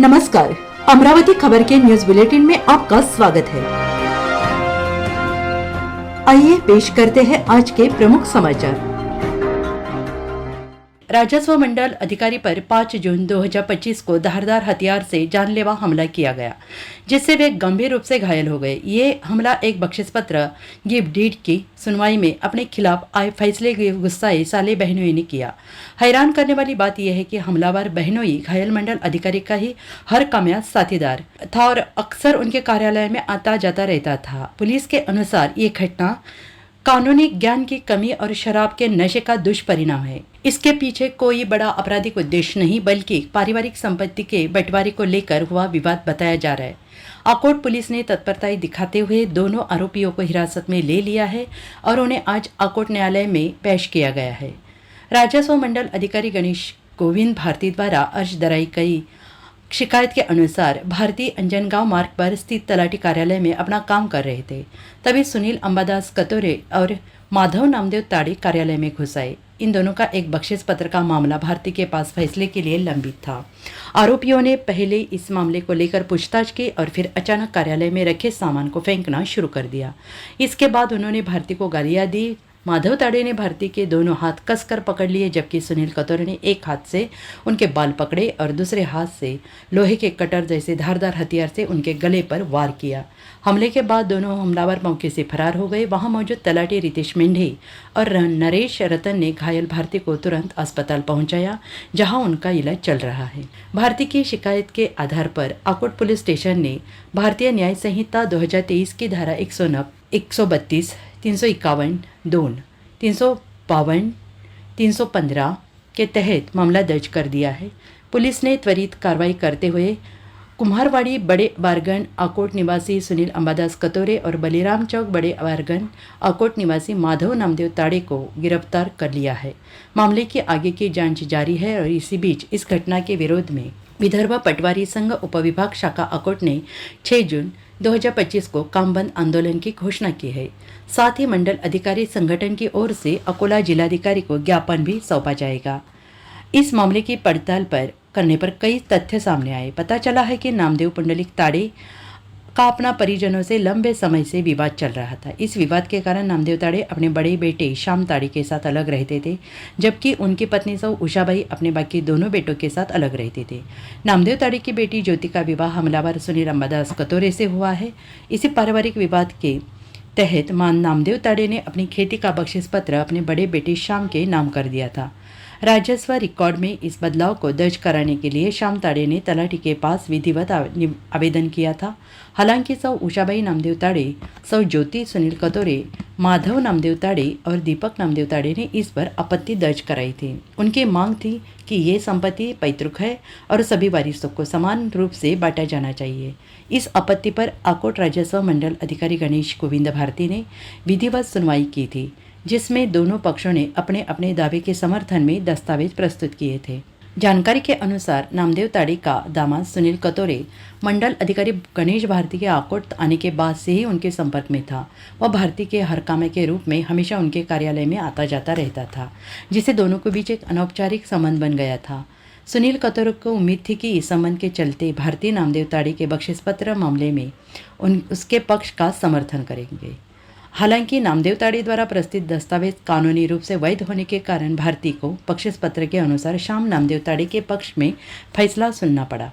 नमस्कार, अमरावती खबर के न्यूज बुलेटिन में आपका स्वागत है। आइए पेश करते हैं आज के प्रमुख समाचार। राजस्व मंडल अधिकारी पर 5 जून 2025 को धारदार हथियार से जानलेवा हमला किया गया, जिससे वे गंभीर रूप से घायल हो गए। ये हमला एक बख्शिश पत्र गिफ्ट डीड की सुनवाई में अपने खिलाफ आए फैसले के गुस्साए साले बहनोई ने किया। हैरान करने वाली बात यह है कि हमलावर बहनोई घायल मंडल अधिकारी का ही हर कामयाब साथीदार था और अक्सर उनके कार्यालय में आता जाता रहता था। पुलिस के अनुसार ये घटना कानूनी ज्ञान की कमी और शराब के नशे का दुष्परिणाम है। इसके पीछे कोई बड़ा आपराधिक उद्देश्य नहीं, बल्कि पारिवारिक संपत्ति के बंटवारे को लेकर हुआ विवाद बताया जा रहा है। आकोट पुलिस ने तत्परता दिखाते हुए दोनों आरोपियों को हिरासत में ले लिया है और उन्हें आज आकोट न्यायालय में पेश किया गया है। राजस्व मंडल अधिकारी गणेश गोविंद भारती द्वारा अर्ज दराई गई शिकायत के अनुसार भारती अंजनगांव मार्ग पर स्थित तलाटी कार्यालय में अपना काम कर रहे थे। तभी सुनील अंबादास कतोरे और माधव नामदेव ताड़ी कार्यालय में घुस आए। इन दोनों का एक बख्शिश पत्र का मामला भारती के पास फैसले के लिए लंबित था। आरोपियों ने पहले इस मामले को लेकर पूछताछ की और फिर अचानक कार्यालय में रखे सामान को फेंकना शुरू कर दिया। इसके बाद उन्होंने भारती को गालियां दी। माधव ताड़े ने भारती के दोनों हाथ कसकर पकड़ लिए, जबकि सुनील कतोरे ने एक हाथ से उनके बाल पकड़े और दूसरे हाथ से लोहे के कटर जैसे धारदार हथियार से उनके गले पर वार किया। हमले के बाद दोनों हमलावर मौके से फरार हो गए। वहां मौजूद तलाटी रितेश मेंढे और नरेश रतन ने घायल भारती को तुरंत अस्पताल पहुंचाया, जहां उनका इलाज चल रहा है। भारती की शिकायत के आधार पर आकोट पुलिस स्टेशन ने भारतीय न्याय संहिता 2023 की धारा 109, 132, 351, 2, 352, 315 के तहत मामला दर्ज कर दिया है। पुलिस ने त्वरित कार्रवाई करते हुए कुम्हारवाड़ी बड़े बारगन आकोट निवासी सुनील अंबादास कतोरे और बलिराम चौक बड़े बारगन आकोट निवासी माधव नामदेव ताड़े को गिरफ्तार कर लिया है। मामले की आगे की जांच जारी है और इसी बीच इस घटना के विरोध में विदर्भ पटवारी संघ उपविभाग शाखा आकोट ने 6 जून 2025 को कामबंद आंदोलन की घोषणा की है। साथ ही मंडल अधिकारी संगठन की ओर से अकोला जिलाधिकारी को ज्ञापन भी सौंपा जाएगा। इस मामले की पड़ताल करने पर कई तथ्य सामने आए। पता चला है कि नामदेव पुंडलिक ताड़े का अपना परिजनों से लंबे समय से विवाद चल रहा था। इस विवाद के कारण नामदेव ताड़े अपने बड़े बेटे श्याम ताड़े के साथ अलग रहते थे, जबकि उनकी पत्नी सौ उषाबाई अपने बाकी दोनों बेटों के साथ अलग रहते थे। नामदेव ताड़े की बेटी ज्योति का विवाह हमलावर सुनील अंबादास कतोरे से हुआ है। इसी पारिवारिक विवाद के तहत नामदेव ताड़े ने अपनी खेती का बख्शिश पत्र अपने बड़े बेटे श्याम के नाम कर दिया था। राजस्व रिकॉर्ड में इस बदलाव को दर्ज कराने के लिए श्याम ताड़े ने तलाटी के पास विधिवत आवेदन किया था। हालांकि सौ उषाबाई नामदेव ताड़े, सौ ज्योति सुनील कतोरे, माधव नामदेव ताड़े और दीपक नामदेव ताड़े ने इस पर आपत्ति दर्ज कराई थी। उनकी मांग थी कि ये संपत्ति पैतृक है और सभी वारिसों को समान रूप से बांटा जाना चाहिए। इस आपत्ति पर आकोट राजस्व मंडल अधिकारी गणेश गोविंद भारती ने विधिवत सुनवाई की थी, जिसमें दोनों पक्षों ने अपने अपने दावे के समर्थन में दस्तावेज प्रस्तुत किए थे। जानकारी के अनुसार नामदेव ताड़े का दामाद सुनील कतोरे मंडल अधिकारी गणेश भारती के आकोट आने के बाद से ही उनके संपर्क में था। वह भारती के हरकामे के रूप में हमेशा उनके कार्यालय में आता जाता रहता था, जिससे दोनों के बीच एक अनौपचारिक संबंध बन गया था। सुनील कतोरे को उम्मीद थी कि इस संबंध के चलते भारती नामदेव ताड़े के बख्शिश पत्र मामले में उसके पक्ष का समर्थन करेंगे। हालांकि नामदेव ताड़े द्वारा प्रस्तुत दस्तावेज कानूनी रूप से वैध होने के कारण भारती को बख्शिश पत्र के अनुसार श्याम नामदेव ताड़े के पक्ष में फैसला सुनना पड़ा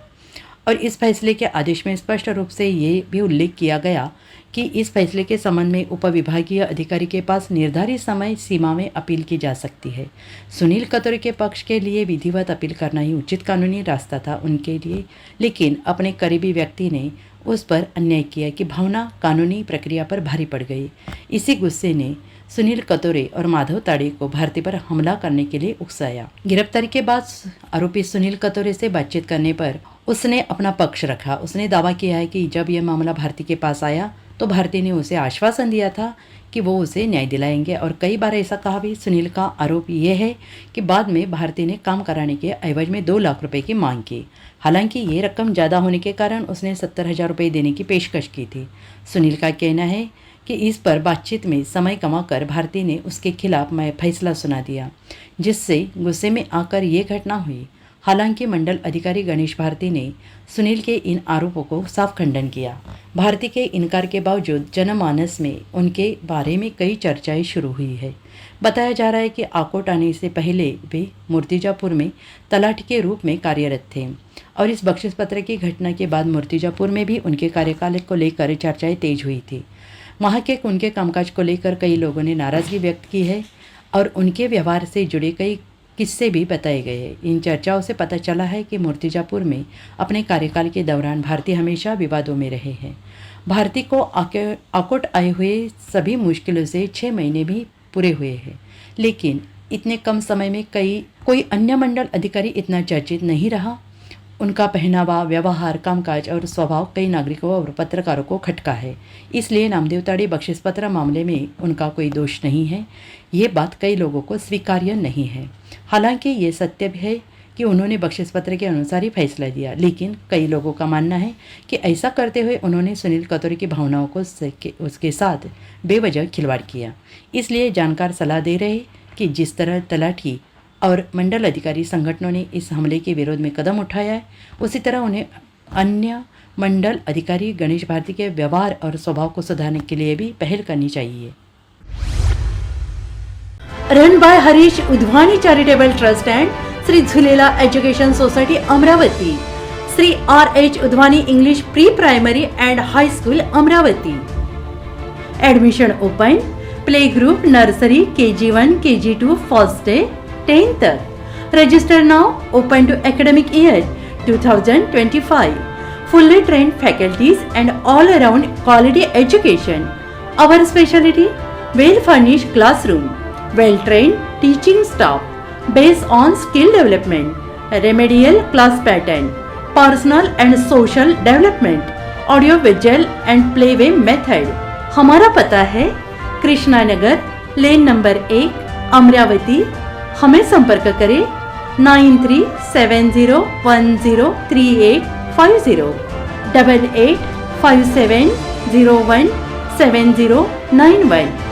और इस फैसले के आदेश में स्पष्ट रूप से ये भी उल्लेख किया गया कि इस फैसले के संबंध में उपविभागीय अधिकारी के पास निर्धारित समय सीमा में अपील की जा सकती है। सुनील कतोरे के पक्ष के लिए विधिवत अपील करना ही उचित कानूनी रास्ता था उनके लिए, लेकिन अपने करीबी व्यक्ति ने उस पर अन्याय किया कि भावना कानूनी प्रक्रिया पर भारी पड़ गई। इसी गुस्से ने सुनील कतोरे और माधव ताड़े को भारती पर हमला करने के लिए उकसाया। गिरफ्तारी के बाद आरोपी सुनील कतोरे से बातचीत करने पर उसने अपना पक्ष रखा। उसने दावा किया है कि जब यह मामला भारती के पास आया तो भारती ने उसे आश्वासन दिया था कि वो उसे न्याय दिलाएंगे और कई बार ऐसा कहा भी। सुनील का आरोप यह है कि बाद में भारती ने काम कराने के एवज में 2 लाख रुपए की मांग की। हालांकि ये रकम ज़्यादा होने के कारण उसने 70,000 रुपये देने की पेशकश की थी। सुनील का कहना है कि इस पर बातचीत में समय कमाकर भारती ने उसके खिलाफ फैसला सुना दिया, जिससे गुस्से में आकर ये घटना हुई। हालांकि मंडल अधिकारी गणेश भारती ने सुनील के इन आरोपों को साफ खंडन किया। भारती के इनकार के बावजूद जनमानस में उनके बारे में कई चर्चाएं शुरू हुई है। बताया जा रहा है कि आकोट आने से पहले वे मूर्तिजापुर में तलाठी के रूप में कार्यरत थे और इस बख्शिश पत्र की घटना के बाद मूर्तिजापुर में भी उनके कार्यकाल को लेकर चर्चाएं तेज हुई थी। वहाँ के उनके कामकाज को लेकर कई लोगों ने नाराज़गी व्यक्त की है और उनके व्यवहार से जुड़े कई किस्से भी बताए गए हैं। इन चर्चाओं से पता चला है कि मूर्तिजापुर में अपने कार्यकाल के दौरान भारती हमेशा विवादों में रहे हैं। भारती को आकोट आए हुए सभी मुश्किलों से 6 महीने भी पूरे हुए हैं, लेकिन इतने कम समय में कोई अन्य मंडल अधिकारी इतना चर्चित नहीं रहा। उनका पहनावा, व्यवहार, कामकाज और स्वभाव कई नागरिकों और पत्रकारों को खटका है। इसलिए नामदेवताड़ी बख्शिश पत्र मामले में उनका कोई दोष नहीं है। ये बात कई लोगों को स्वीकार्य नहीं है। हालांकि ये सत्य भी है कि उन्होंने बख्शिश पत्र के अनुसार ही फैसला दिया, लेकिन कई लोगों का मानना है कि ऐसा करते हुए उन्होंने सुनील कतोरे की भावनाओं को उसके साथ बेवजह खिलवाड़ किया। इसलिए जानकार सलाह दे रहे कि जिस तरह तलाठी और मंडल अधिकारी संगठनों ने इस हमले के विरोध में कदम उठाया है, उसी तरह उन्हें अन्य मंडल अधिकारी गणेश भारती के व्यवहार और स्वभाव को सुधारने के लिए भी पहल करनी चाहिए। Run by Harish Udwani charitable trust and Shri Jhulelal education society Amravati, Shri R.H. Udwani English pre primary and high school Amravati. Admission open, play group nursery KG1 KG2 first day 10th तक। Register now, open to academic year 2025. Fully trained faculties and all around quality education. Our specialty, well furnished classroom, well trained teaching staff based on skill development, remedial class pattern, personal and social development, audio visual and playway method. हमारा पता है Krishna Nagar, lane number 1, Amravati. हमें संपर्क करें 9370103850 8857017091।